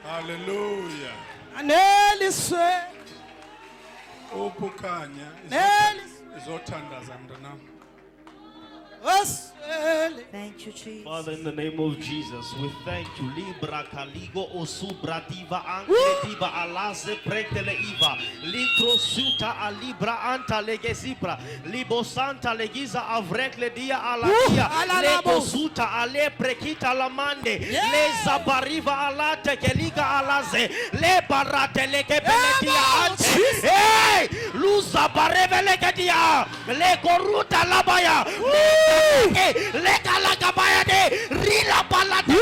Hallelujah. Aneliswe. Uphukanya izothandaza mntanam. Thank you, Jesus. Father, in the name of Jesus, we thank you. Libra Kaligo Osubra Diva Anke Diva Alaze Pretele Iva Litro Suta Alibra Anta Legezibra Libo Santa Legiza Avrekle Dia Aladia Lego Suta Ale Prekita Lamande Le Zabariva Alate Keliga Alaze Le Barate Leke Beletia Ante Hey Luza Barevelekedia Le Koruta Labaya Lekalakabaya de Rila Balada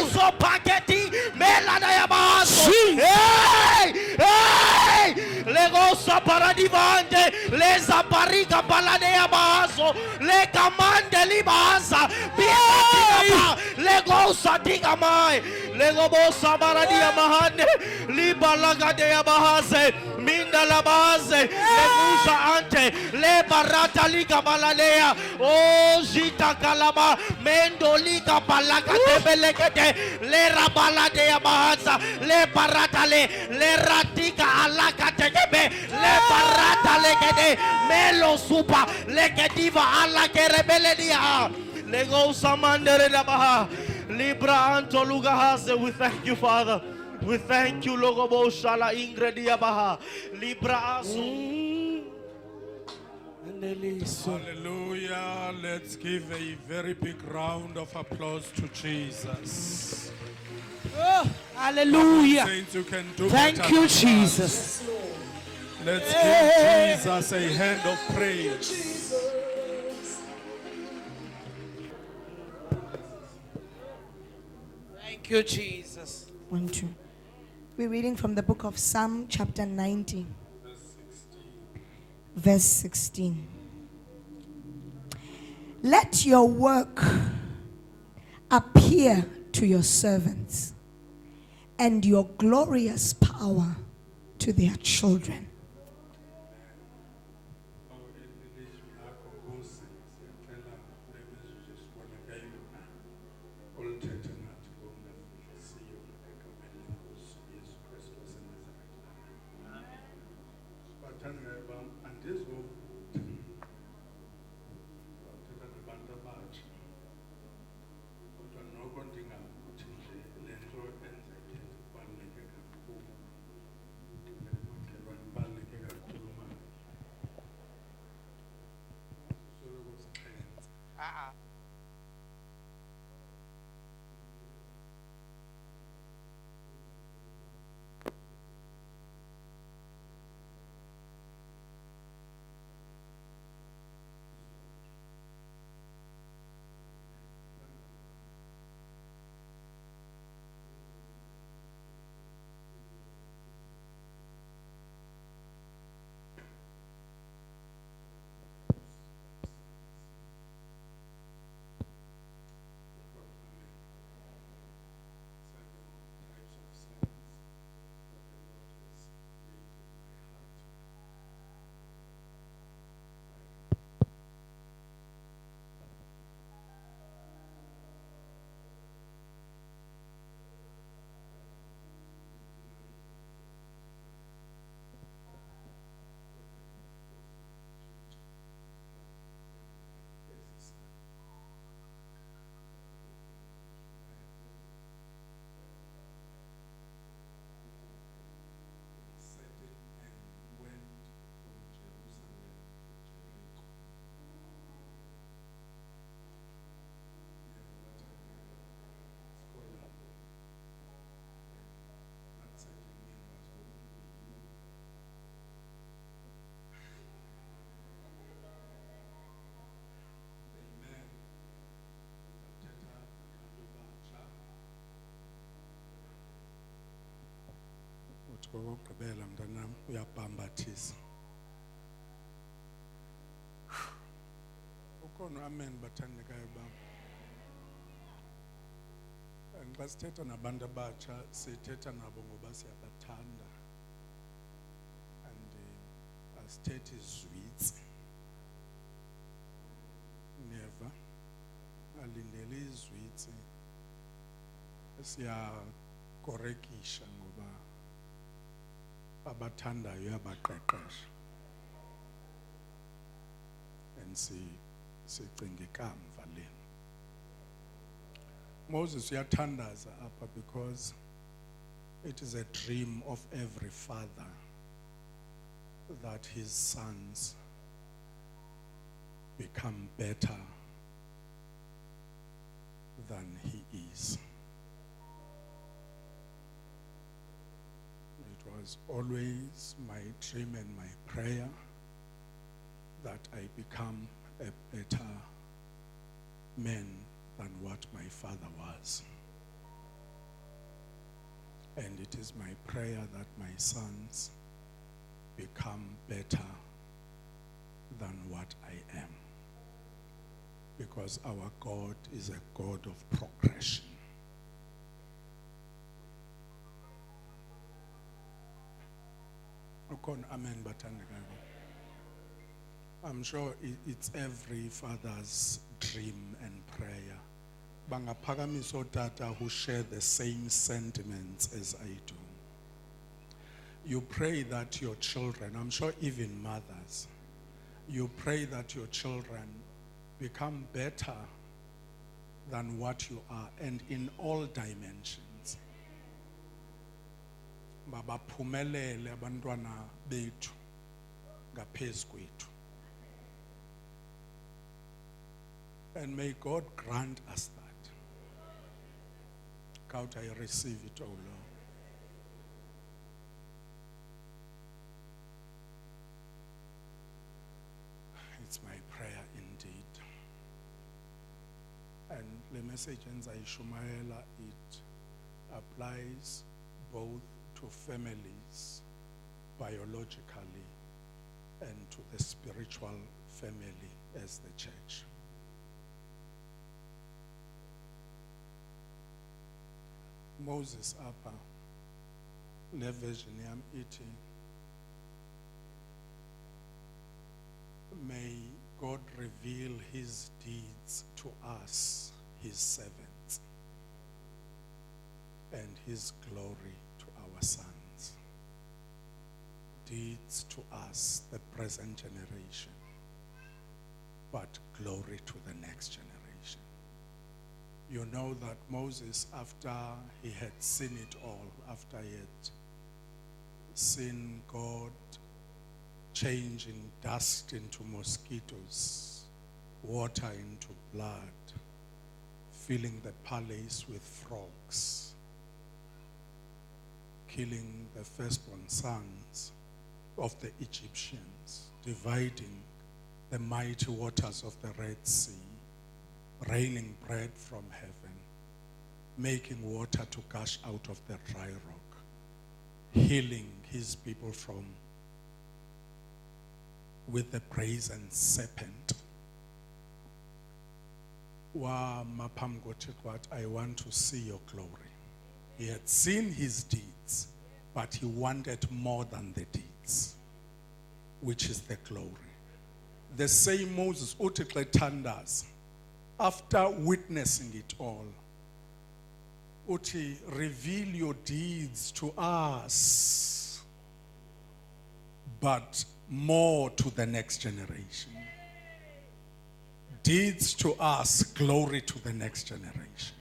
So Paketi Melada Yabaso Hey Hey Lego Saparadivante Le Zapariga Balade Yabaso Le Kamande Libasa Biatigama Lego Sadigamai Lego Bosa Baradia Mahane Libalaga de Yabahase Minda la base, le musa ante, le barata liga baladea, oh zita kalaba, mendo liga balaga de belegete, le rabaladea bahasa, le barata le ratika alaka tegebe, le barata legede, melo supa, le kediva ala kerebeledia, le go samandere la baha, libra anto lugahase. We thank you, Father. We thank you, Logobo Shala Ingredia Baha Libra Aso. Hallelujah. Let's give a very big round of applause to Jesus. Oh, hallelujah. Saints, you can do Thank you, Jesus. Let's give Jesus a hand of praise. Thank you, Jesus. 1, 2. We're reading from the book of Psalm chapter 90, verse 16. Let your work appear to your servants, and your glorious power to their children. Kokugqibela mntanam uyabhambathisa. Ukhona amen bathandekayo bam. Xa sithetha nabantu abatsha sithetha nabo ngoba siyabathanda. And asithethi izwitsi. Never alindele izwitsi. siyakorekisha ngoba abathandayo uyabaqeqesha and sicinga ikamva le. Moses uyathandaza apha because it is a dream of every father that his sons become better than he is. It was always my dream and my prayer that I become a better man than what my father was. And it is my prayer that my sons become better than what I am. Because our God is a God of progression. Amen, bathandekayo. I'm sure it's every father's dream and prayer. Bangaphakamisa otata who share the same sentiments as I do. You pray that your children, I'm sure even mothers, you pray that your children become better than what you are, and in all dimensions. Mabaphumelele abantwana bethu ngaphezu kwethu. And may God grant us that. God, I receive it, O Lord. It's my prayer indeed. And the message in Shumaela, it applies both to families biologically and to the spiritual family as the church. Moses apha le version yam ithi, may God reveal his deeds to us, his servants, and his glory to our sons. Deeds to us, the present generation, but glory to the next generation. You know that Moses, after he had seen it all, after he had seen God changing dust into mosquitoes, water into blood, filling the palace with frogs, killing the firstborn sons of the Egyptians, dividing the mighty waters of the Red Sea, raining bread from heaven, making water to gush out of the dry rock, healing his people with the brazen serpent. I want to see your glory. He had seen his deeds, but he wanted more than the deeds, which is the glory. The same Moses, Tandas, after witnessing it all, Uti, reveal your deeds to us, but more to the next generation. Deeds to us, glory to the next generation.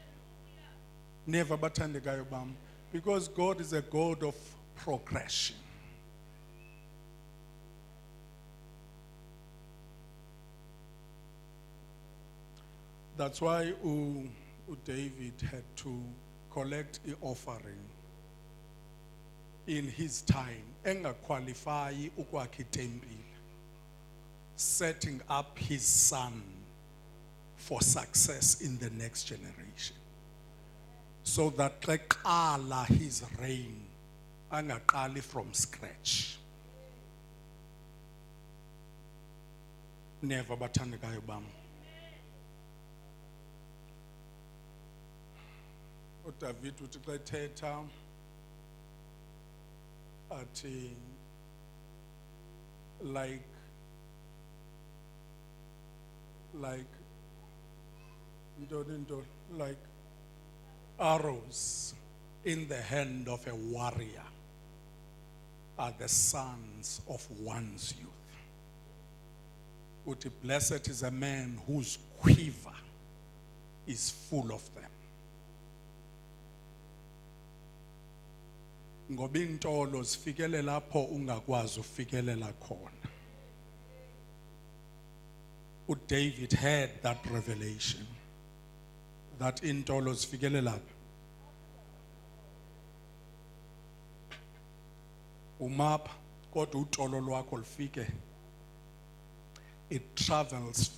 Never bathandekayo bam, because God is a God of progression. That's why David had to collect the offering in his time, engaqualify ukwakha itempile, setting up his son for success in the next generation, so that like Allah, his reign, angaqali from scratch. Never bathandekayo bam. David uthi xa ethetha athi like like arrows in the hand of a warrior are the sons of one's youth. Uthi, blessed is a man whose quiver is full of them. Ngoba intolo zifikele lapho ungakwazi ufikelela khona. David had that revelation that intolo zifikele lapho. Umapha kodwa utolo lwakho lufike. It travels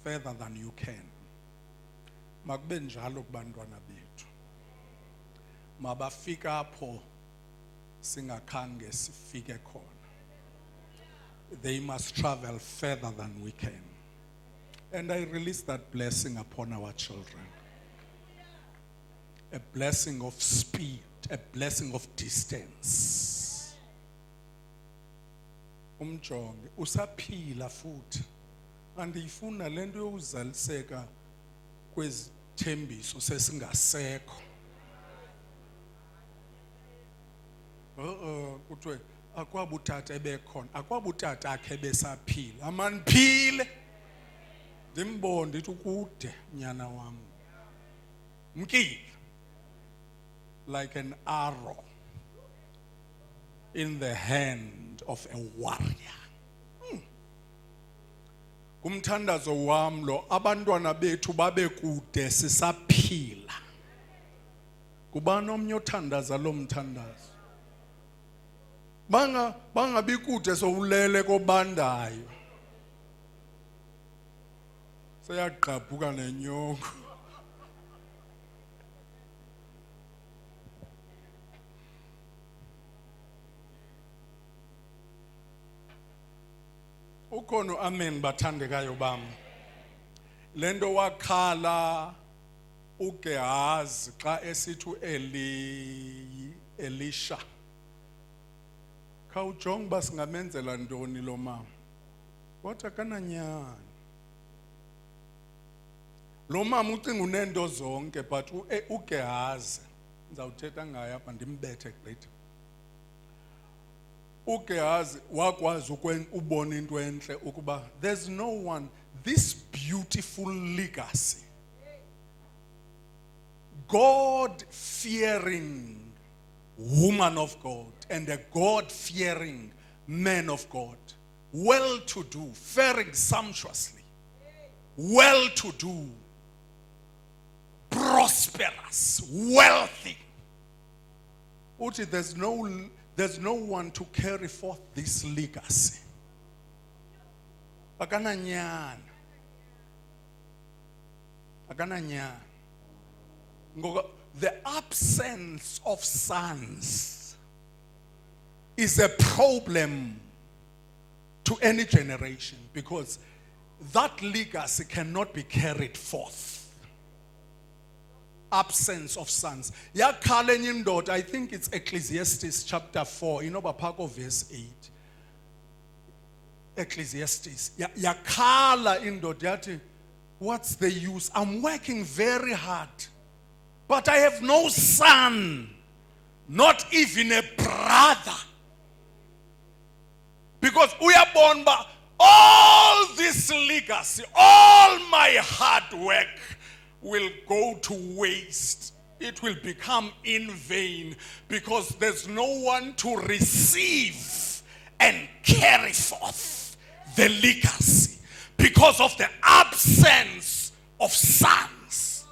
further than you can. Makube njalo kubantwana bethu. Mabafika apho singakhange sifike khona. They must travel further than we can. And I release that blessing upon our children. A blessing of speed, a blessing of distance. Umjonge usaphila futhi. Andiyifuna lento yokuzaliseka kwezithembiso sesingasekho. Kuthiwe akwabutata ebekhona, akwabutata akhe besaphila. Amaniphile. Ndimbone ndithi ukude nyana wam. Mkile. Like an arrow in the hand of a warrior. Kumthandazo wam lo abantwana bethu babe kude sisaphila. Kubani omnye othandaza lo mthandazo? Bangabi kude sowulele kobandayo. Seyaqaphuka nenyongo. Ukhona amen bathandekayo bam. Lento wakhala uGehazi xa esithi Elisha. Khawujonge basingamenzela ntoni lo mama. Wathi kananyani. Lo mama ucinga unento zonke but uGehazi ngizawuthetha ngaye apha ndimbethe gqithi. uGehazi wakwazi ubona into enhle ukuba there's no one, this beautiful legacy, God-fearing woman of God and a God-fearing man of God, well-to-do, faring sumptuously, well-to-do, prosperous, wealthy. Uthi, there's no one to carry forth this legacy. Akananyana. The absence of sons is a problem to any generation because that legacy cannot be carried forth. Absence of sons. Yakhala enye indoda, I think it's Ecclesiastes chapter 4, Bapako verse 8. Ecclesiastes. Yakhala indoda yathi, what's the use? I'm working very hard, but I have no son, not even a brother. Because uyabona ba all this legacy, all my hard work will go to waste. It will become in vain because there's no one to receive and carry forth the legacy because of the absence of sons.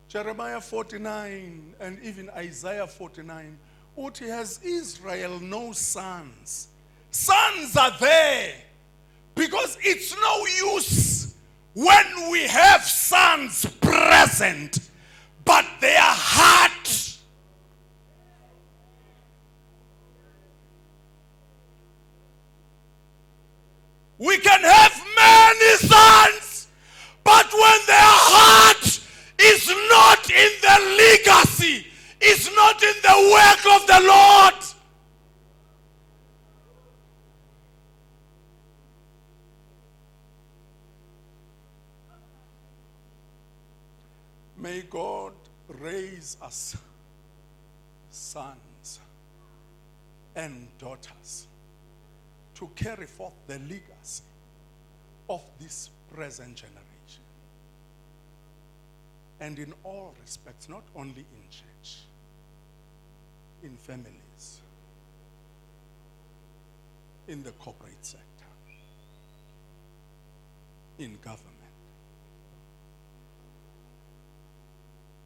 Jeremiah 49 and even Isaiah 49. Uthi, has Israel no sons? Sons are there because it's no use when we have sons present, but their heart we can have many sons, but when their heart is not in the legacy, is not in the work of the Lord, May God raise us sons and daughters to carry forth the legacy of this present generation. And in all respects, not only in church, in families, in the corporate sector, in government.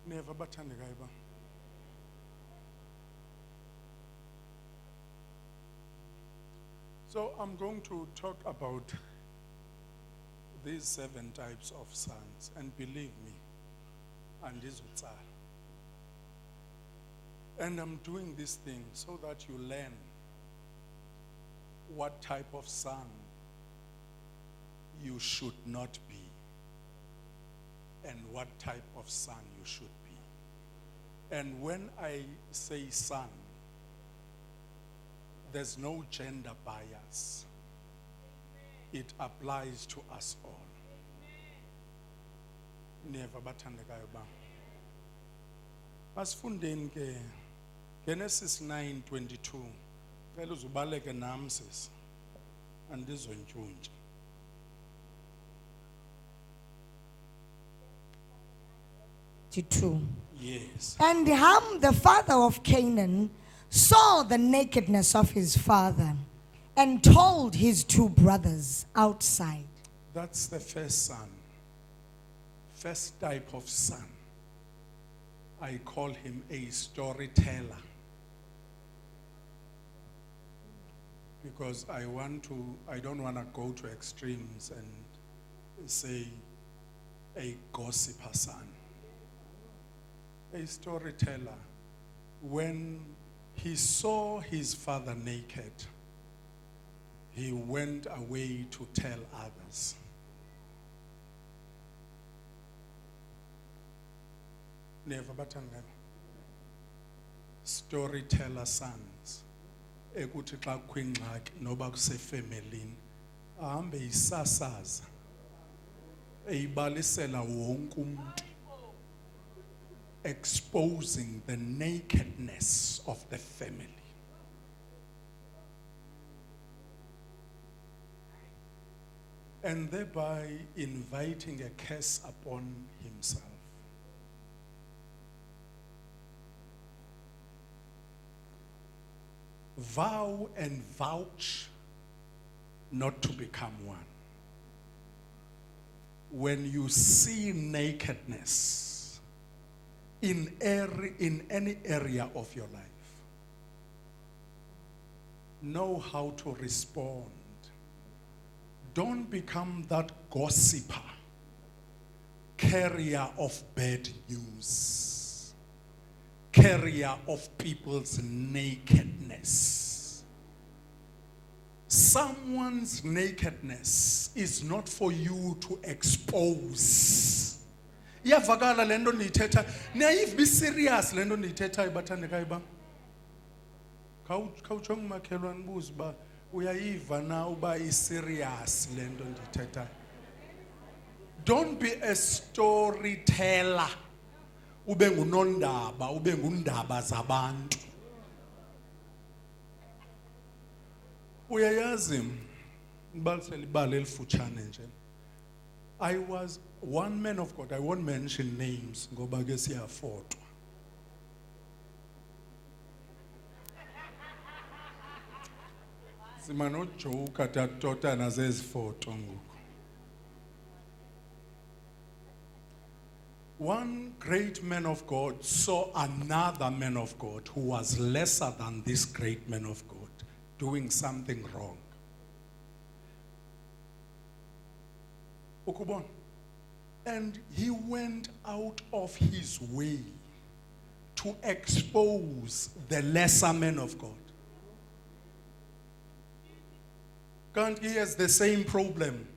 Never bathanda kaiba. So I'm going to talk about these 7 types of sons, and believe me, and this is and I'm doing this thing so that you learn what type of son you should not be and what type of son you should be. And when I say son, there's no gender bias. It applies to us all. Never bathandekayo ba. Asifundeni ke Genesis 9:22. Phela uzubaleke nami sis. Andizontshuntshi. Yes. And Ham, the father of Canaan, saw the nakedness of his father and told his 2 brothers outside. That's the first son. First type of son. I call him a storyteller. Because I don't want to go to extremes and say a gossiper son. A storyteller, when he saw his father naked, he went away to tell others. Never batanga. Storyteller sons. Ekuthi xa kwingxaki noba kusefemelini ahambe isasaza eyibalisela wonke umuntu, exposing the nakedness of the family. And thereby inviting a curse upon himself. Vow and vouch not to become one. When you see nakedness in any area of your life, know how to respond. Don't become that gossiper, carrier of bad news, carrier of people's nakedness. Someone's nakedness is not for you to expose. Iyavakala lento nithetha, naive, be serious lento nithetha ibathandekayo ba. Khawutsho ngumakhelwane buza ba uyayiva na uba serious lento ndithetha. Don't be a storyteller. Ube ngunondaba, ube ngundaba zabantu. Uyayazi ngibalisela ibali elifutshane nje. I was one man of God. I won't mention names ngoba ke siyafotwa. Simano joke atatota nazezifoto ngoku. One great man of God saw another man of God who was lesser than this great man of God doing something wrong. Ukubon. And he went out of his way to expose the lesser man of God. Can't he has the same problem?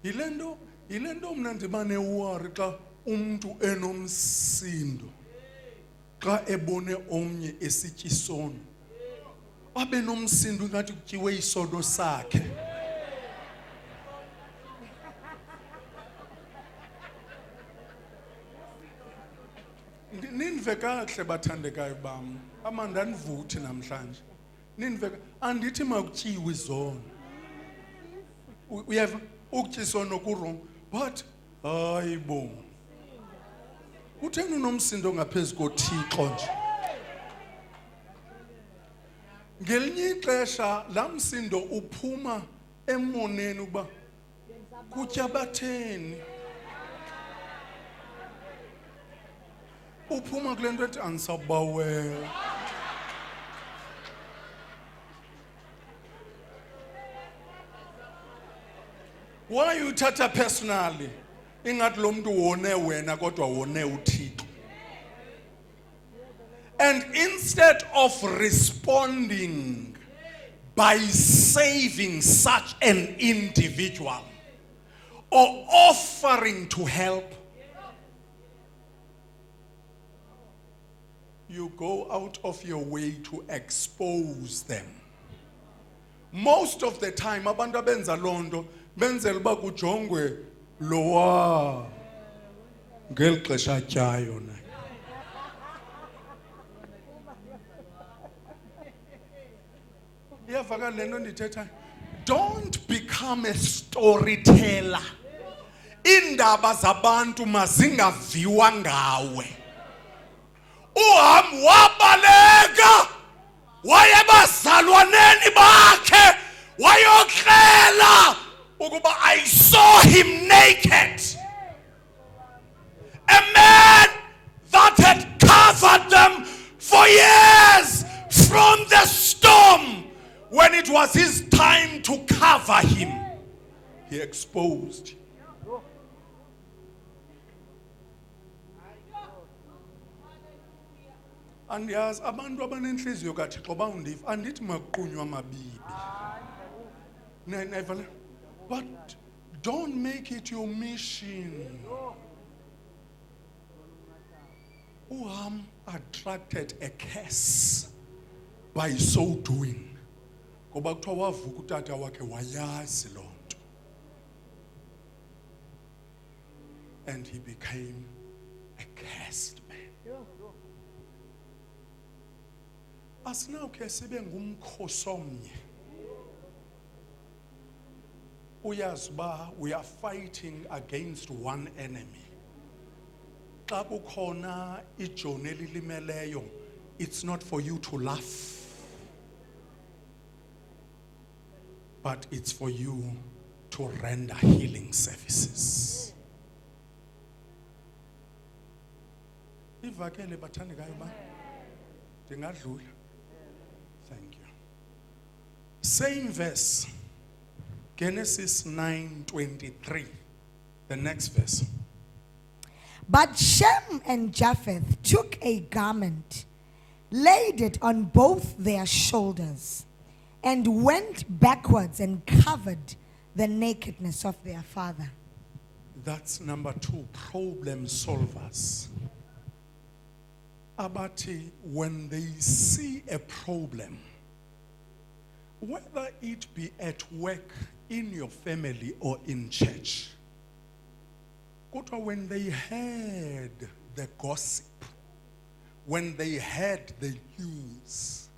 Ilendo mna ndibane worry xa umuntu enomsindo xa ebone omnye esityisono abe nomsindo ngathi kutyiwe isono sakhe. Ninve kahle bathandekayo bam. Amanda nivuthi namhlanje. Ninve andithi makutyiwe izona. Uyeva ukutyisono kurong but hayibo. Utheni unomsindo ngaphezulu koThixo nje. Ngelinye ixesha la msindo uphuma emoneni ukuba kutya batheni. Uphuma kule nto ethi andisabawela. Why you uthatha personally? Ingathi lo muntu wone wena kodwa wone uThixo. And instead of responding by saving such an individual or offering to help, you go out of your way to expose them. Most of the time, abantu abenza londo benzela uba kujongwe lowa ngeli xesha atyayo naye. Iyavakala le nto ndithethayo. Don't become a storyteller. Iindaba zabantu mazingaviwa ngawe. Uham wabaleka wayebazalwaneni bakhe wayoklela ukuba I saw him naked. A man that had covered them for years from the storm. When it was his time to cover him, he exposed. Andiyazi abantu abanenhliziyo kaThixo bawundifa andithi makuqunywa amabibi. Never. But don't make it your mission. Uham attracted a curse by so doing. Ngoba kuthiwa wavuka utata wakhe wayazi loo nto. And he became a cursed man. Asinawukhe sibe ngumkhosi omnye. Uyazi uba we are fighting against one enemy. Xa kukhona ijoni elilimeleyo, it's not for you to laugh. But it's for you to render healing services. Ivakele bathandekayo ba. Ndingadlula. Thank you. Same verse. Genesis 9:23. The next verse. But Shem and Japheth took a garment, laid it on both their shoulders, and went backwards and covered the nakedness of their father. That's number 2, problem solvers. Abati, when they see a problem, whether it be at work, in your family, or in church, when they heard the gossip, when they heard the news,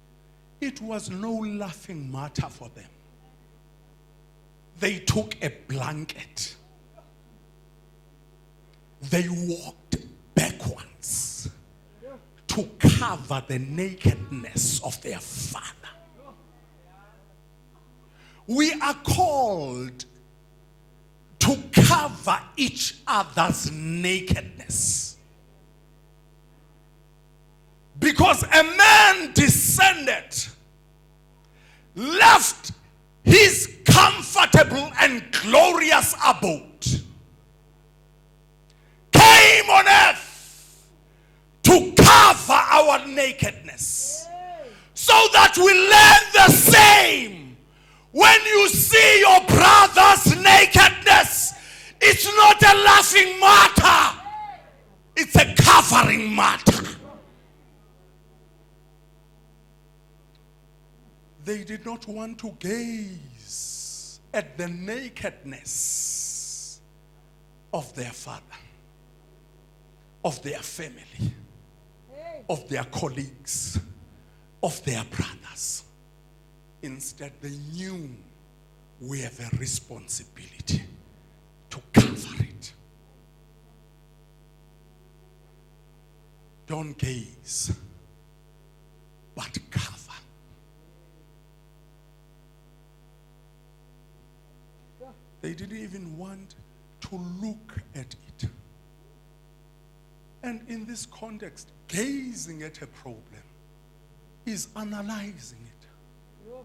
it was no laughing matter for them. They took a blanket. They walked backwards to cover the nakedness of their father. We are called to cover each other's nakedness. Because a man descended, left his comfortable and glorious abode, came on earth to cover our nakedness, so that we learn the same. When you see your brother's nakedness, it's not a laughing matter, it's a covering matter. They did not want to gaze at the nakedness of their father, of their family. of their colleagues, of their brothers. Instead, they knew we have a responsibility to cover it. Don't gaze, but cover. They didn't even want to look at it. And in this context, gazing at a problem is analyzing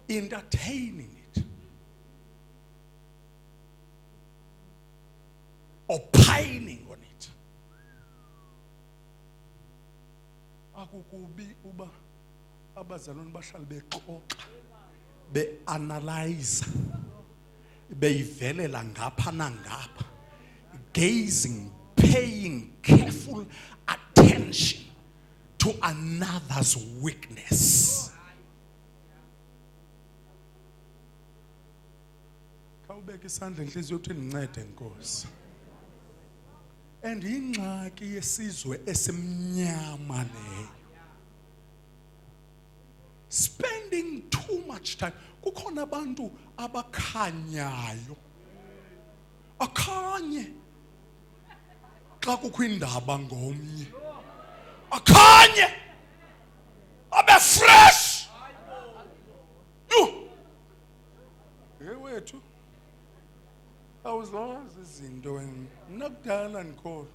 it, entertaining it, opining on it. Akukubi uba abazalwane bahlale bexoxa, be-analyze, beyivelela ngapha nangapha, gazing, paying careful attention to another's weakness. Khawubeka isandla enhliziyo uthi nincede Nkosi. And ingxaki yesizwe esimnyama leyo. Spending too much time. Kukhona abantu abakhanyayo. Akhanye xa kukho indaba ngomnye. Akhanye abe fresh. Wethu awuzazi izinto wena nakudala nikholwa.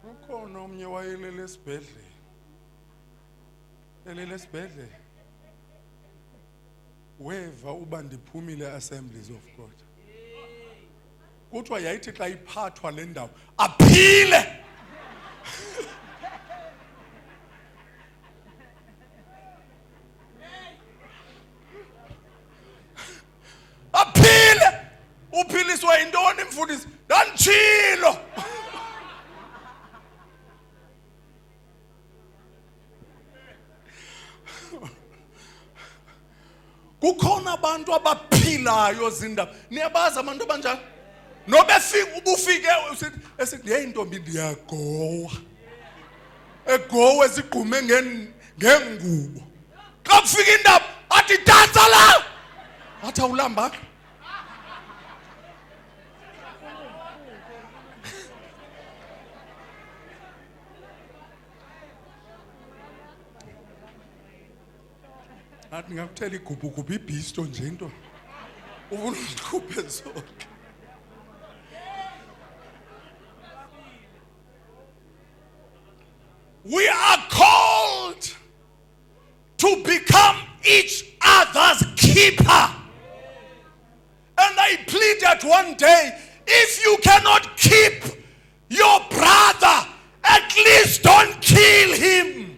Ukhona omnye wayelele esibhedlela. Elele esibhedlela. Weva uba ndiphumile Assemblies of God. Kuthiwa yayithi xa iphathwa le ndawo aphile. Aphile. Uphiliswa yintoni mfundisi? Ndanditshilo. Kukhona abantu abaphilayo zindaba. Niyabazi abantu abanjalo? Nobefika ubufike esithi hey ntombi ndiyagowa. Egowe sigqume ngengubo. Xa kufika indaba athi dansa la. Athi awulamba. Athi ngakuthela igubhu ibhisto nje into. Ufuna uzikhuphe zonke. We are called to become each other's keeper. And I pleaded one day, if you cannot keep your brother, at least don't kill him.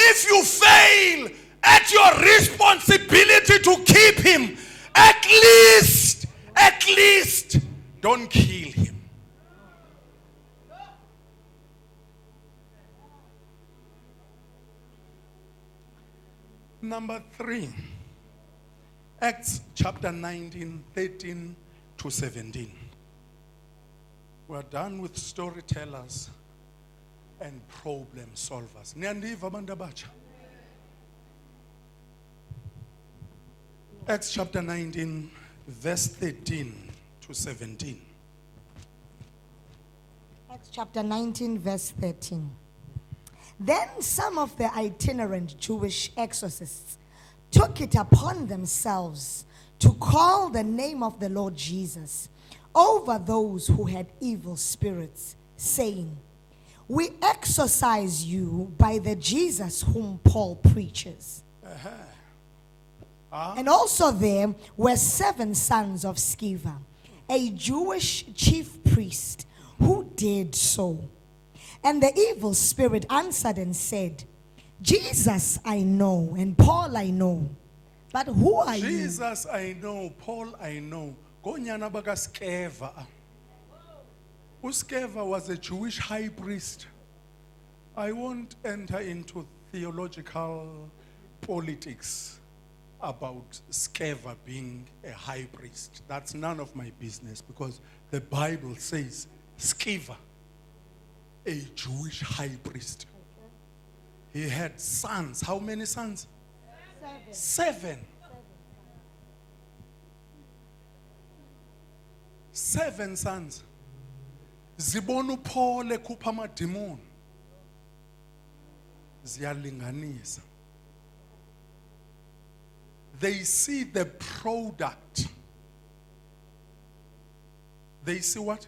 If you fail at your responsibility to keep him, at least, don't kill him. Number 3, Acts chapter 19, 13 to 17. We're done with storytellers and problem solvers. Niyandiva abantu abatsha? Acts chapter 19, verse 13 to 17. Acts chapter 19, verse 13. Then some of the itinerant Jewish exorcists took it upon themselves to call the name of the Lord Jesus over those who had evil spirits, saying, "We exorcise you by the Jesus whom Paul preaches." And also there were 7 sons of Sceva, a Jewish chief priest, who did so. And the evil spirit answered and said, "Jesus I know, and Paul I know, but who are you?" Jesus I know, Paul I know. Gonyana baka Skeva. Uskeva was a Jewish high priest. I won't enter into theological politics. about Sceva being a high priest. That's none of my business because the Bible says Sceva, a Jewish high priest. He had sons. How many sons? 7. 7 sons. Zibona uPaul ekhupha amadimoni. Ziyalinganisa. They see the product. They see what?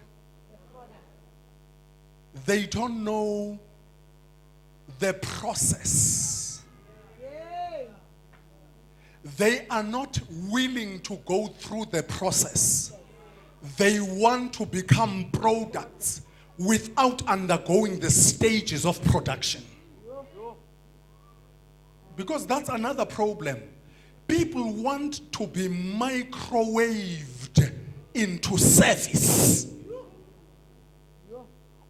They don't know the process. They are not willing to go through the process. They want to become products without undergoing the stages of production. Because that's another problem. People want to be microwaved into service.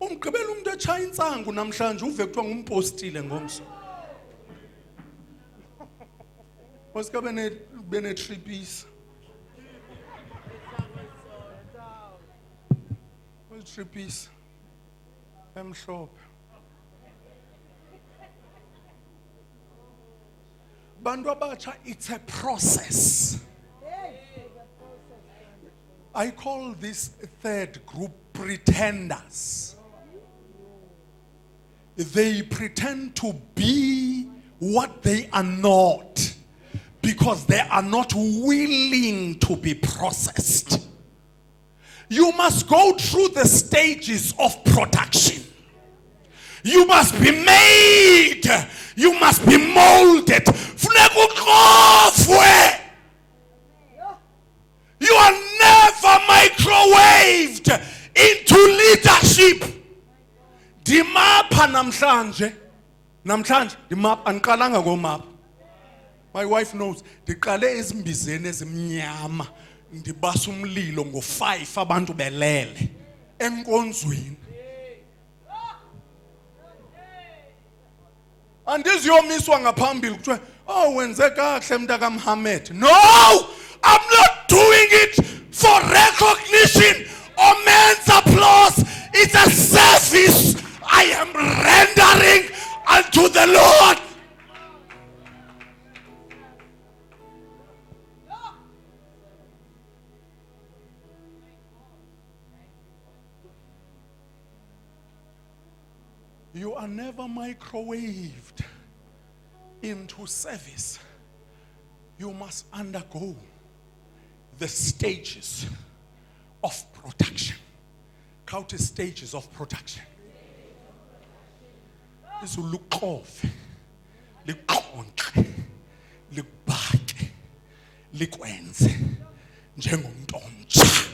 Umgqibela umuntu echaya insangu namhlanje uve kuthiwa ngumpostile ngomso. Wasika bene 3 piece. What 3 piece? Emhlophe. Bantu abatsha, it's a process. I call this third group pretenders. They pretend to be what they are not because they are not willing to be processed. You must go through the stages of production. You must be made. You must be molded. You are never microwaved into leadership. Dimapha namhlanje. Namhlanje dimapha andiqalanga ngomapha. My wife knows. Ndiqale ezimbizeni ezimnyama. Ndibasa umlilo ngo5 abantu belele enkonzweni. Andiziyomiswa ngaphambili kuthiwa oh wenze kahle mntaka Mohamet. No, I'm not doing it for recognition or men's applause. It's a service I am rendering unto the Lord. You are never microwaved into service. You must undergo the stages of production. Count the stages of production. This will look off. Look back. Likwenze. Njengomuntu omtsha.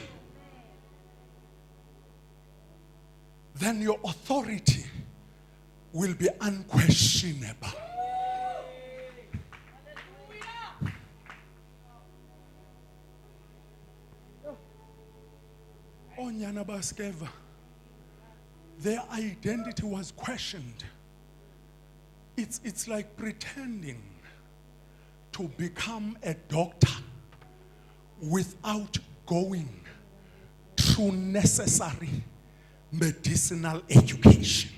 Then your authority will be unquestionable. Onyana baskeva, their identity was questioned. It's like pretending to become a doctor without going through necessary medicinal education.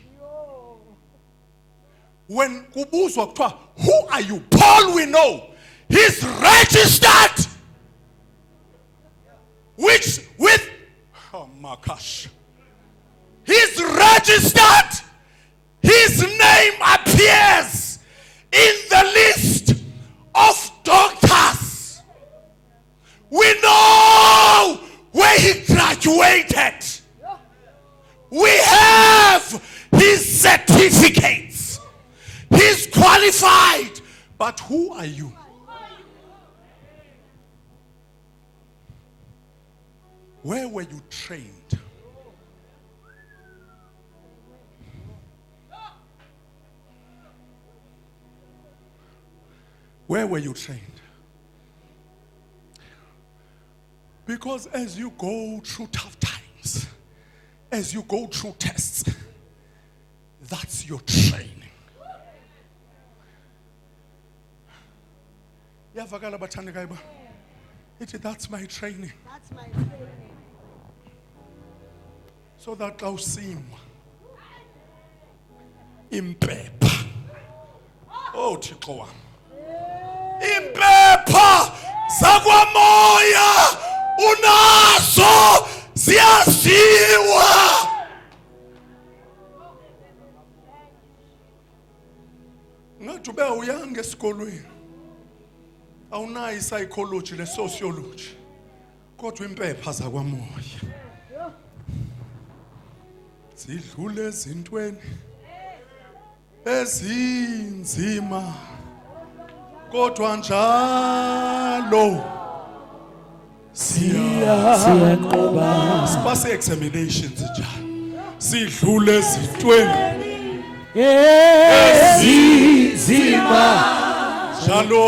When kubuzwa kuthiwa, who are you? Paul we know. He's registered. With oh my gosh. He's registered. His name appears in the list of doctors. We know where he graduated. We have his certificates. He's qualified. But who are you? Where were you trained? Where were you trained? Because as you go through tough times, as you go through tests, that's your training. Iyavakala bathandekayo ba. Ithi that's my training. That's my training. So that xa usimwa impepha. Oh Thixo wam. Impepha zakwamoya unazo ziyaziwa. Ngathi ube uyanga esikolweni. Awunayo i-psychology le-sociology. Kodwa impepha zakwamoya zidlule ezintweni ezinzima. Kodwa njalo siyanqoba. sipase examinations njalo. Sidlule ezintweni Ezinzima. njalo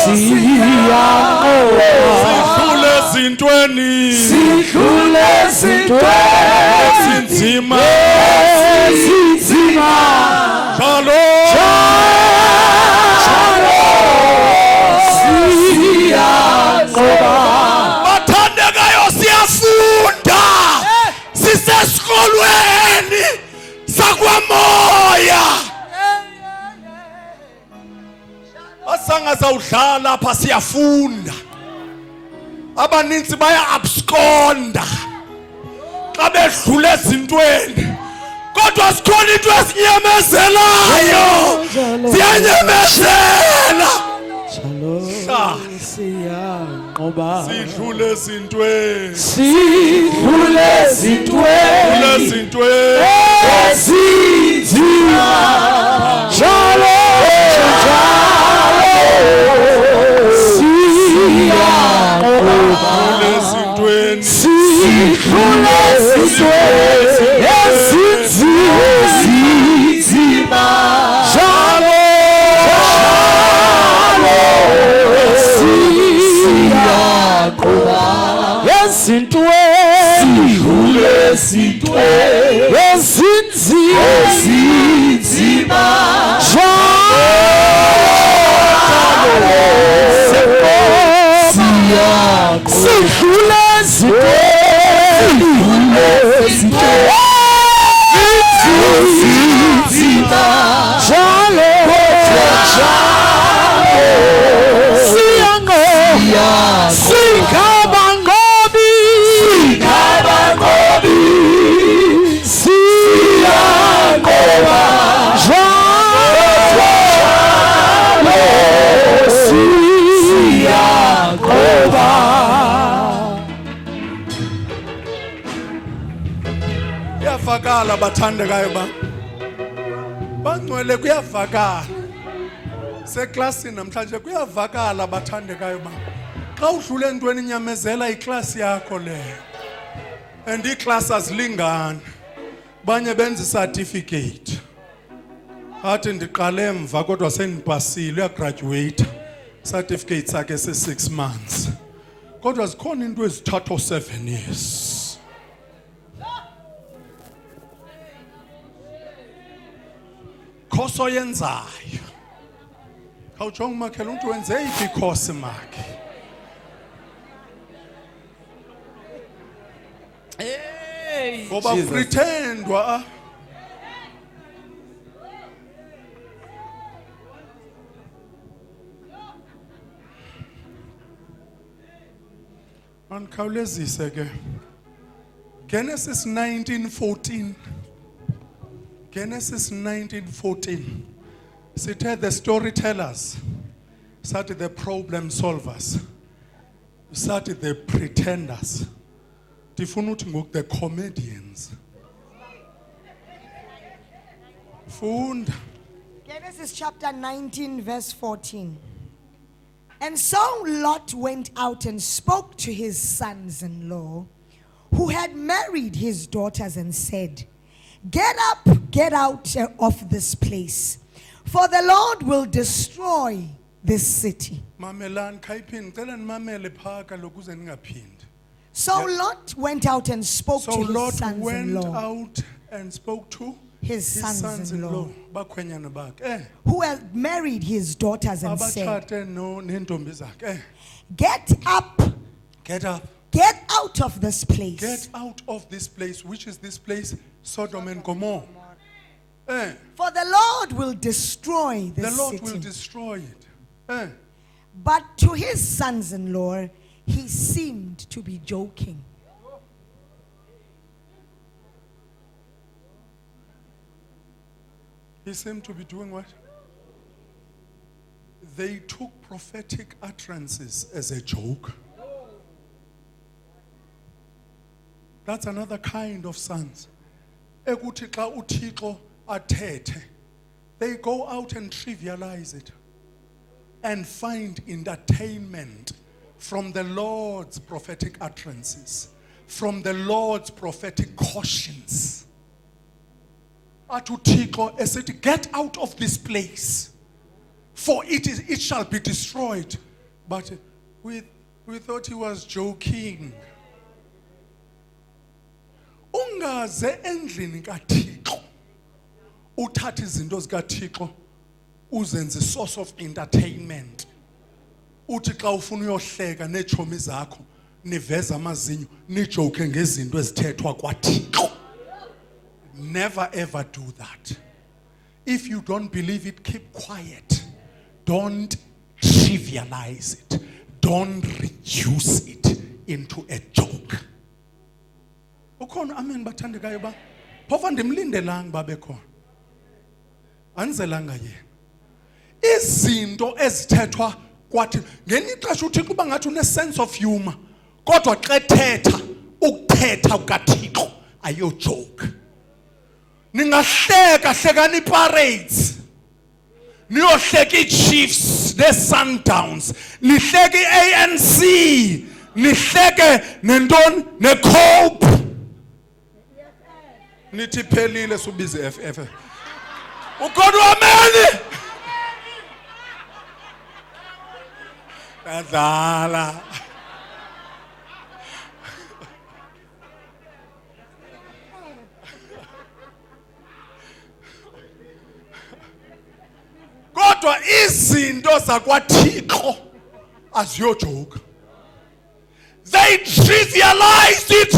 Siyanqoba. sidlule ezintweni Sidlule ezintweni ezinzima ezinzima. njalo Siyanqoba. bathandekayo siyafunda sisesikolweni sakwamoya. Asangazawudlala apha siyafunda. Abaninzi baya absconda xa bedlule ezintweni. Kodwa sikhona into ezinyamezelayo. Ziyanyamezela. Siyanqoba. Sidlule ezintweni. Sidlule ezintweni Ezintweni. ezinzima. Njalo siyanqoba. Ezintweni. Sidlule ezintweni ezinzima. Njalo siyanqoba. Ezintweni ezinzima. Sidlule ezinzima. Njalo siyanqoba. Singabanqobi. Siyanqoba. Siyanqoba. Kuyavakala bathandekayo ba. Bangcwele kuyavakala. Seklasini namhlanje kuyavakala bathandekayo ba. Xa udlule entweni inyamezela iklasi yakho leyo. And iklasi azilingani. Banye benza certificate. Athi ndiqale emva kodwa sendipasile uyagraduate. Certificate sakhe se6 months. Kodwa zikhona into ezithatha 7 years. Khoso yenzayo. Awujonga umakhela umuntu wenze iphi ikhosi makhe. Ngoba pretendwa Ankhawulezise ke. Genesis 19:14. Genesis 19:14. Sithe the storytellers, sathi the problem solvers, sathi the pretenders, ndifuna uthi ngoku the comedians. Funda. Genesis chapter 19, verse 14. And so Lot went out and spoke to his sons-in-law, who had married his daughters, and said, "Get up, get out of this place, for the Lord will destroy this city." Mamelani khayiphinda ngicela nimamele phaa kaloku ukuze ningaphindi. So Lot went out and spoke So to his Lot went sons-in-law, out and spoke to his his sons-in-law, sons-in-law bakhwenyana bakhe who had married his daughters and said, abatshate nentombi zakhe get up, get up, get out of this place. get out of this place. Which is this place? Sodom and Gomorrah. For the Lord will destroy The this Lord city. will destroy it. But to his sons-in-law, he seemed to be joking. He seemed to be doing what? They took prophetic utterances as a joke. That's another kind of sons. Ekuthi xa uThixo athethe, they go out and trivialize it and find entertainment from the Lord's prophetic utterances, from the Lord's prophetic cautions. Athi uThixo esithi, get out of this place, for it shall be destroyed. But we thought he was joking. Ungaze endlini kaThixo uthatha izinto zikaThixo uzenze source of entertainment. Uthi xa ufuna uyohleka neetshomi zakho niveza amazinyo nijoke ngezinto ezithethwa kwaThixo. Never ever do that. If you don't believe it, keep quiet. Don't trivialize it. Don't reduce it into a joke. Ukhona amen bathandekayo ba phofa ndimlindelanga babe khona anzelanga yena izinto ezithethwa kwathi ngenye ixesha uThixo uba ngathi une sense of humor kodwa xa ethetha ukuthetha kukaThixo ayo joke. Ningahleka hlekani iparades niyohleka iChiefs neSundowns nihleke iANC nihleke nentoni neCope nithi phelile subize FF ukhona ameni adlala kodwa izinto zakwaThixo aziyojoka. They trivialized it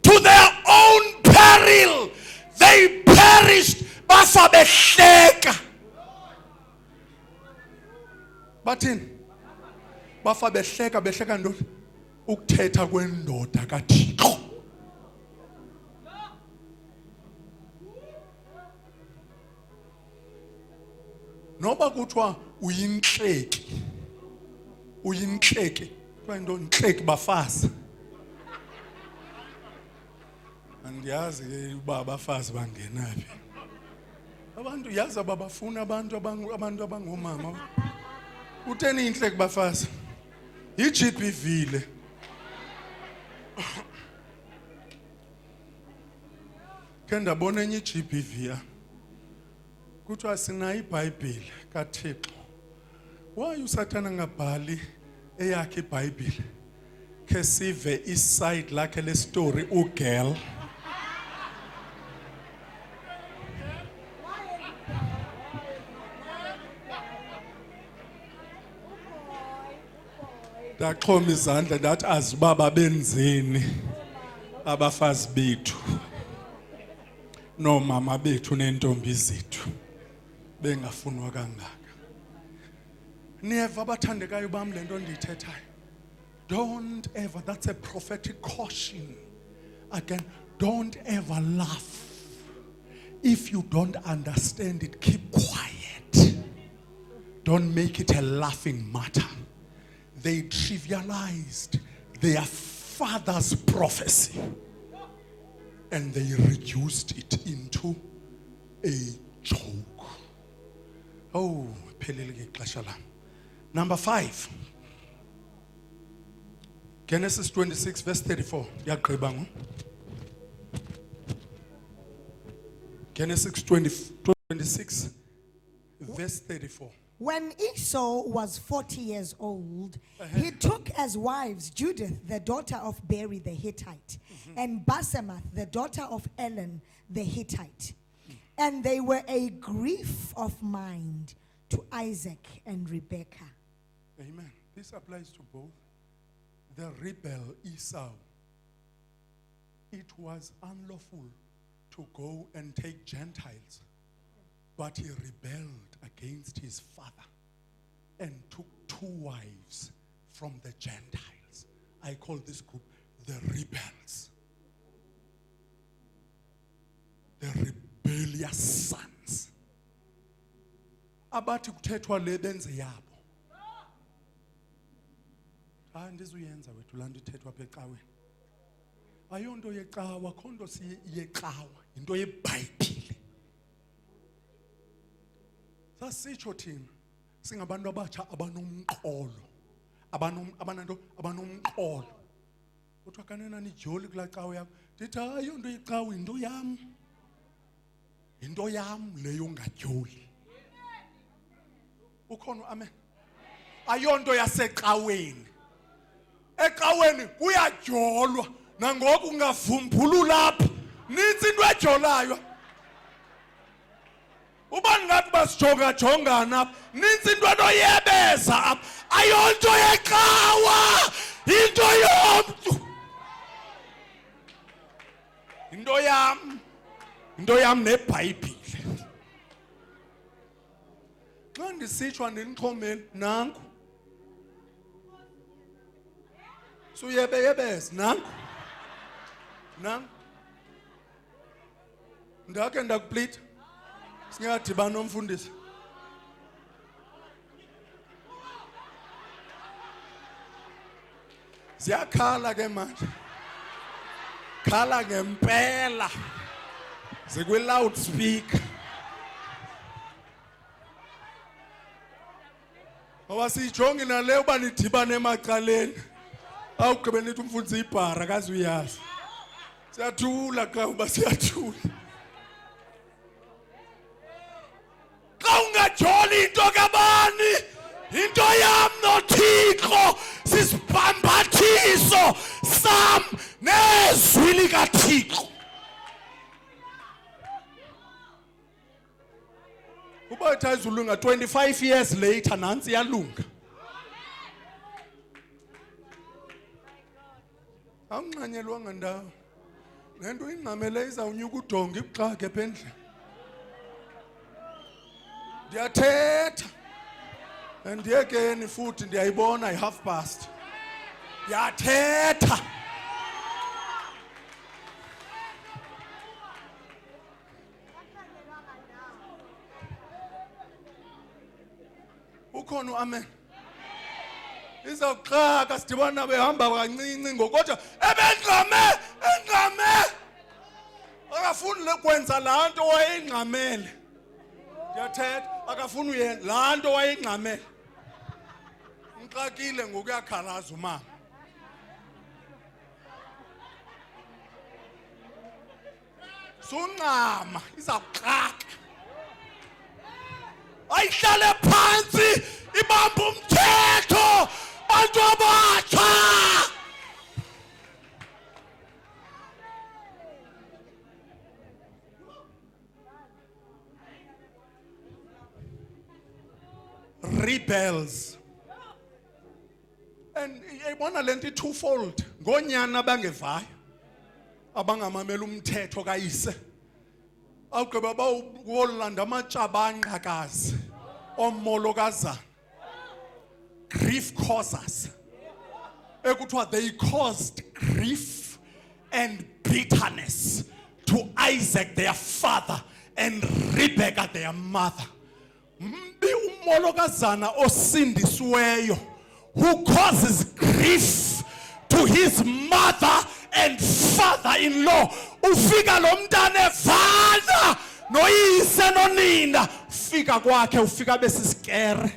to their own peril. They perished bafa behleka. Bathini? Bafa behleka ntoni? Ukuthetha kwendoda kaThixo. Noba kuthiwa uyinhleki. Uyinhleki. Kuthiwa ntoni? Inhleki bafazi. Andiyazi ke uba abafazi bangenaphi. Abantu yazi ababafuna abantu abangomama. Utheni inhleki bafazi? iGBV le. Ke ndabona enye iGBV ya. Kuthiwa sinayo iBhayibhile kaThixo. Why uSathana ngabhali eyakhe iBhayibhile? Ke sive iside lakhe le story ugirl. Ndaxhoma izandla ndathi azibaba benzeni abafazi bethu nomama bethu nentombi zethu bengafunwa kangaka. Niyeva abathandekayo bam le nto ndiyithethayo. Don't ever, that's a prophetic caution. Again, don't ever laugh. If you don't understand it, keep quiet. Don't make it a laughing matter. They trivialized their father's prophecy and they reduced it into a joke. Oh, number 5. Genesis 26 verse 34. Genesis 26 verse 34. When Esau was 40 years old, he took as wives Judith, the daughter of Beri the Hittite, and Basemath, the daughter of Elon the Hittite. And they were a grief of mind to Isaac and Rebekah. Amen. This applies to both. The rebel Esau. It was unlawful to go and take Gentiles, but he rebelled against his father and took 2 wives from the Gentiles. I call this group the rebels. The rebellious sons. Abathi kuthethwa le benze yabo. Ndizuyenza wethu laa nto ithethwa apha ecaweni. Ayonto yecawa, khonto siyecawa, into yeBhayibhile. Sasitsho thina singabantu abatsha abanomqolo. Abanomqolo. Kuthiwa kanena nijoli kulaa cawa yakho. Ndithi ayonto yecawa, into yam. Into yam leyo ngadyoli. Ukhona amen. Ayonto yasecaweni. Ecaweni kuyadyolwa nangoku ungavumbulula apha. Nintsi into ejolayo. Uba ngathi basijongajongana apha. Nintsi into enoyebeza apha. Ayonto yecawa. Into yomntu. Into yam neBhayibhile. Xa ndisitsho andinixhomeli nanku. Suyebeyebeza nanku. Ndake ndakuplita. Singadibana nomfundisi. Ziyakhala ke manje. Khala ngempela. Zikwi loudspeaker. Awasijongi nale uba nidibane emacaleni. Awugqibe nithi umfundisi ibhara akazi uyazi. Siyathula xa uba siyathula. Xa ungajoli into kabani, into yam noThixo sisibhambathiso sam nezwi likaThixo. Uba ithi ayizulunga 25 years later nantsi iyalunga. Awunqanyelwanga ndawo. Lento ingqamele izawunyuka udonga ibuxake apha endlini. Ndiyathetha. Ndiyekeni futhi ndiyayibona i-half-past. Ndiyathetha. Ukhona amen. Izawuxaka sidibana behamba kancinci ngokodwa engqame. Akafuni lekwenza laa nto wayengqamele. Ndiyathetha akafuni uyenza laa nto wayengqamele. Ngixakile ngoku uyakhalaza umama. Suncama izawuxaka. Ayihlale phansi ibamba umthetho bantu abatsha. Rebels. And ibona lento twofold. Ngonyana bangevayo abangamamela umthetho kayise. Awugqiba bawolanda amatshabanqakazi omolokazana. Grief causers. Ekuthiwa they caused grief and bitterness to Isaac their father and Rebekah their mother. Mbi umolokazana osindisiweyo who causes grief to his mother and father-in-law. Ufika lo mntana evana noyise nonina. Ufika kwakhe ufika besisikere.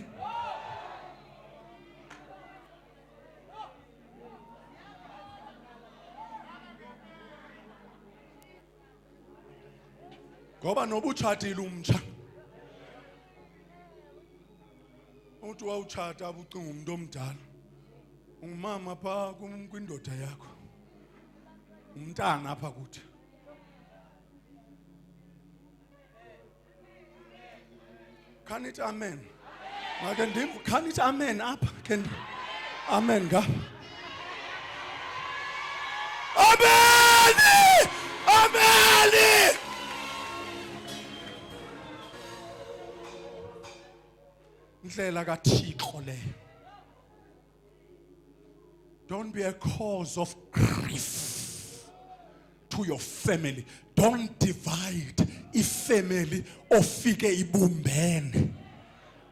Ngoba noba utshatile umtsha. Uthi wawutshata ubucinga umuntu omdala. Ungumama apha kwindoda yakho. Umntana apha kuthi. Can it amen? Can it amen up? Can amen ga? Amen! Amen! Ndlela kaThixo le. Don't be a cause of grief to your family. Don't divide ifamily ofike ibumbene.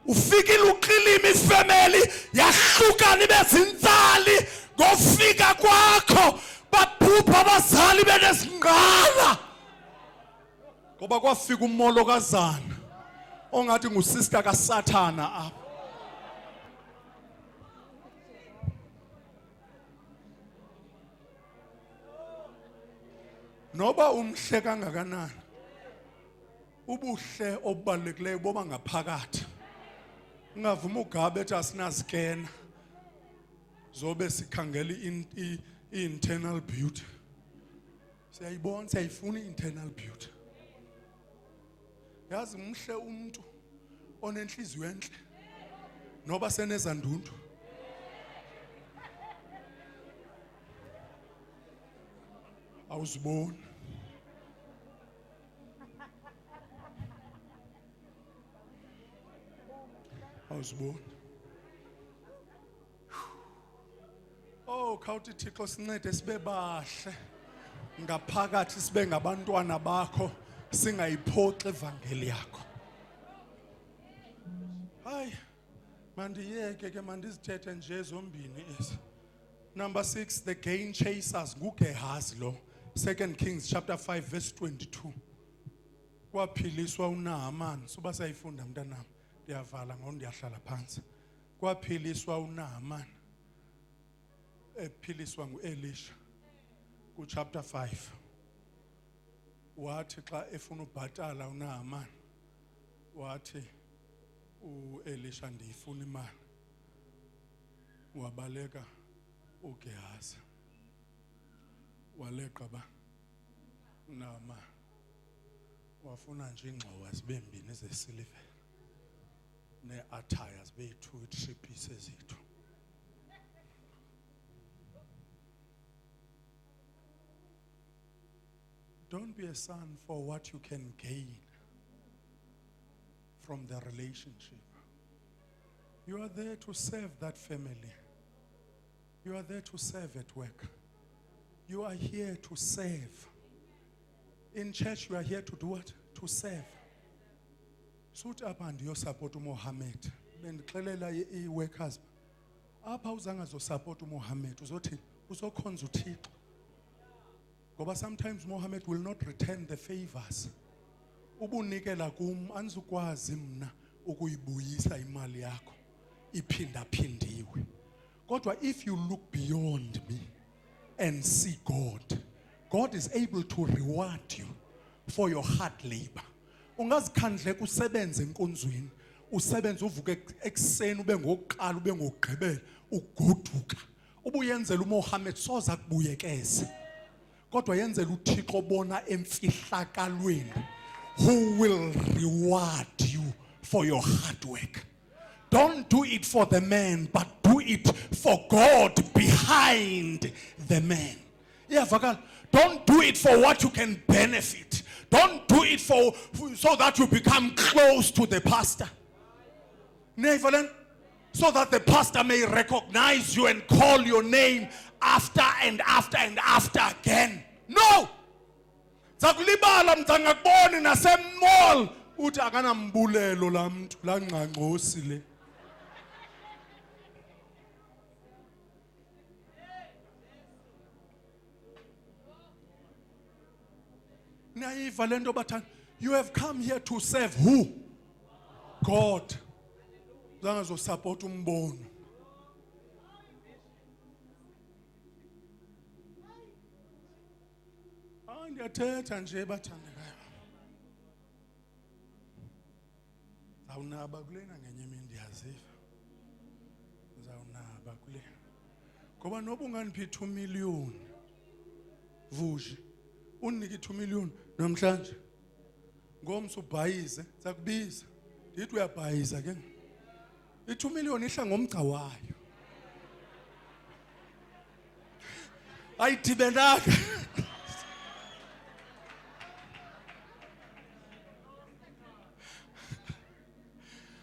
Ufikile uqilima ifamily yahlukana bezinzali ngofika kwakho baphupha abazali benesingqala. Ngoba kwafika umolokazana ongathi ngusister kaSathana apha. Noba umhle kangakanani ubuhle obubalulekileyo boba ngaphakathi. Ungavuma ugabe ethi asinazikena zobe sikhangela internal beauty. Siyayibona siyayifuna internal beauty. Yazi umhle umuntu onenhliziyo enhle noba senezandundu. Awuziboni. Awuziboni. Oh, khawuthi Thixo sincede sibe bahle ngaphakathi sibe ngabantwana bakho singayiphoxi evangeli yakho. Hayi mandiyeke ke mandizithethe nje zombini ezi. Number 6, the gain chasers nguGehazi lo. 2 Kings chapter 5 verse 22. Kwaphiliswa uNahaman. Suba sayifunda mntanami. Ndiyavala ngoba ndiyahlala phansi. Kwaphiliswa uNahaman. Ephiliswa nguElisha. Ku chapter 5. Wathi xa efuna ubhatala uNahaman. Wathi uElisha ndiyifuna imali. Wabaleka uGehazi. Waleqa ba Nama wafuna nje ingxowa zibe mbini zesiliva neattire zibe 2-3 pieces zethu. Don't be a son for what you can gain from the relationship. You are there to serve that family. You are there to serve at work. You are here to serve. In church, you are here to do what? To serve. Suit up and you support Mohamet. Bendixelela i-workers. Apha uzanga zo support Mohamet. Uzothi uzokhonza uThixo. Ngoba sometimes Mohamet will not return the favors. Ubunikela kum anizukwazi mna ukuyibuyisa imali yakho iphinda phindiwe. Kodwa if you look beyond me and see God, God is able to reward you for your hard labor. Ungazikhandle kusebenze enkonzweni, usebenze uvuke ekseni ube ngokuqala ube ngokugqibela ugoduka. Ubuyenzela uMohammed soza kubuyekeze. Kodwa yenzela uThixo bona emfihlakalweni who will reward you for your hard work. Don't do it for the man, but do it for God behind the man. Yeah, don't do it for what you can benefit. Don't do it for so that you become close to the pastor. Nevertheless, so that the pastor may recognize you and call your name after and after and after again. No! Zakulibala mtangakuboni nasemall uthi akanambulelo lamntu langqangqosi le. Naiva lento bathanda. You have come here to serve who? God. Zangazo support umbono. Ndiyathetha nje bathandekayo. Zawunaba kulena ngenye imini ndiyaziva. Zawunaba kulena. Ngoba noba unganiphi 2 million. Vuji. Unike 2 million namhlanje. Ngomso ubhayize, zakubiza. ndithi uyabhayiza ke i-2 million ihla ngomgca wayo ayidibenanga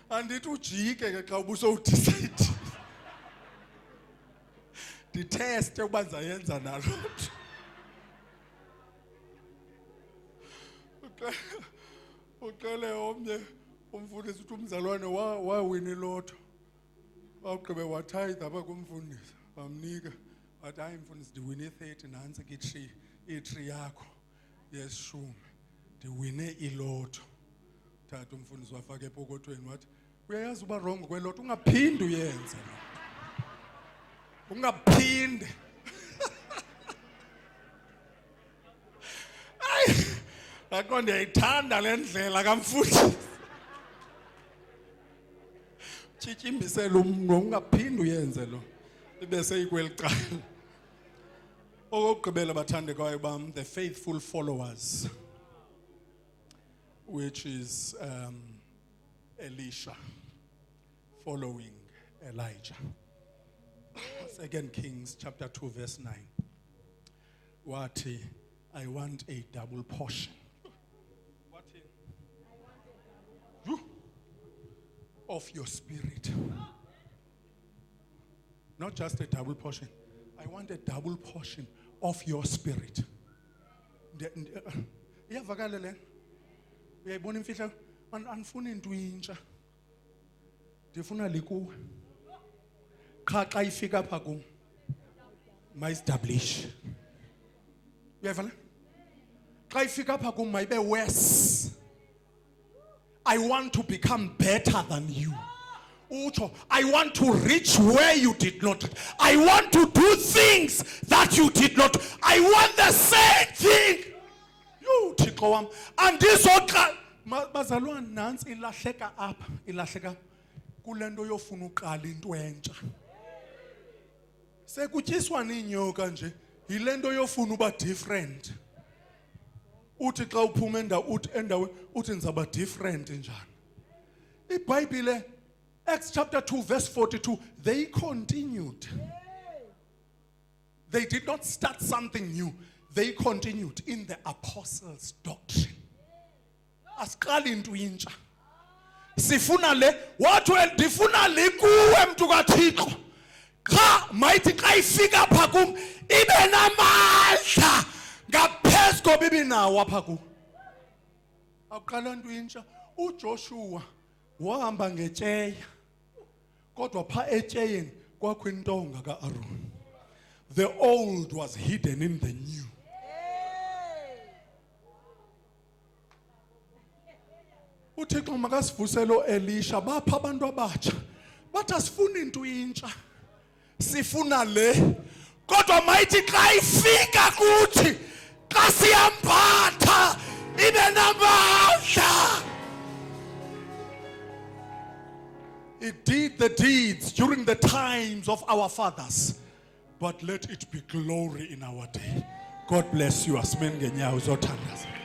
andithi ujike ke xa ubusowudicide nditheste ukuba ndizayenza nalo uqele omnye umfundisi uthi umzalwane wawina iloto wawugqibe wathayitha apha kumfundisi wamnika wathi hayi mfundisi ndiwine i-30 nantsi ke i-tree yakho yesishumi ndiwine iloto thatha umfundisi wafaka epokothweni wathi uyayazi uba rongo kweloto ungaphinde uyenze ungaphinde Ngakho ndiyayithanda le ndlela kamfundisi tshityimbisela umntu ungaphinde uyenze lo ibe seyikweli cala okokugqibela bathandekayo bam the faithful followers which is Elisha following Elijah. 2 Kings chapter 2 verse 9 wathi I want a double portion of your spirit. Not just a double portion. I want a double portion of your spirit. Iyavakala le. Uyayibona imfihlo anifuni into intsha. Ndifuna likuwe. Xa ifika apha kum mayiestablish. Uyayivana? Xa ifika apha kum mayibe worse. I want to become better than you. Ucho, I want to reach where you did not. I want to do things that you did not. I want the same thing. You Thixo wam. Andizoqa bazalwane nansi ilahleka apha, ilahleka kulento yofuna uqala into entsha. Sekutyiswa ninyoka nje, yilento yofuna uba different. Uthi xa uphuma endaweni uthi nizaba different njani. IBhayibhile Acts chapter 2 verse 42 they continued. They did not start something new. They continued in the apostles' doctrine. Asiqali into intsha. Sifuna le wathi ndifuna likuwe mntu kaThixo. Cha mayithi xa ifika apha kum ibe namandla. Ngaphezu kobibi nawo apha ku akuqala into intsha uJoshua wahamba ngetyeya kodwa pha etyeyeni kwakho intonga kaAron. The old was hidden in the new. uThixo makasivuselo Elisha bapha abantu abatsha bathi asifuni into intsha sifuna le kodwa mayithi xa ifika kuthi xa siyambatha ibe namandla. It did the deeds during the times of our fathers, but let it be glory in our day. God bless you. Amen.